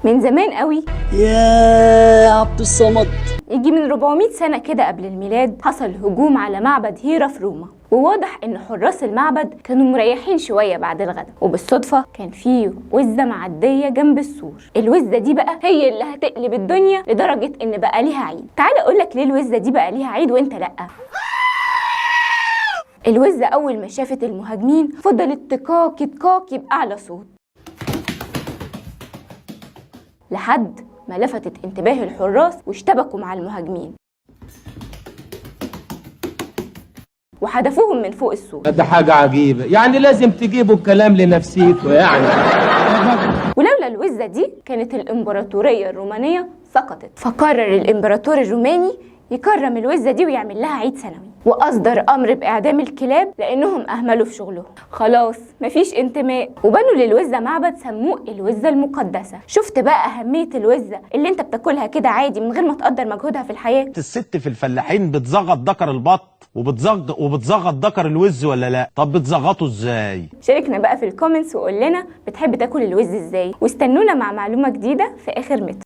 من زمان قوي، يا عبد الصمد، يجي من 400 سنة كده قبل الميلاد، حصل هجوم على معبد هيرا في روما. وواضح ان حراس المعبد كانوا مريحين شوية بعد الغداء، وبالصدفة كان في وزة معدية جنب السور. الوزة دي بقى هي اللي هتقلب الدنيا لدرجة ان بقى ليها عيد. تعال اقولك ليه الوزة دي بقى ليها عيد وانت لأ. الوزة اول ما شافت المهاجمين فضلت تكاكي بأعلى صوت لحد ما لفتت انتباه الحراس واشتبكوا مع المهاجمين وحدفوهم من فوق السور. ده حاجة عجيبة، يعني لازم تجيبوا الكلام لنفسيكوا يعني. ولولا الوزة دي كانت الإمبراطورية الرومانية سقطت، فقرر الإمبراطور الروماني يكرم الوزة دي ويعمل لها عيد سنوي، وأصدر أمر بإعدام الكلاب لأنهم أهملوا في شغلهم. خلاص مفيش انتماء، وبنوا للوزة معبد سموه الوزة المقدسة. شفت بقى أهمية الوزة اللي انت بتاكلها كده عادي من غير ما تقدر مجهودها في الحياة؟ الست في الفلاحين بتزغط ذكر البط وبتزغط ذكر الوز ولا لا؟ طب بتزغطه ازاي؟ شاركنا بقى في الكومنتس وقول لنا بتحب تاكل الوز ازاي، واستنونا مع معلومة جديدة في آخر متر.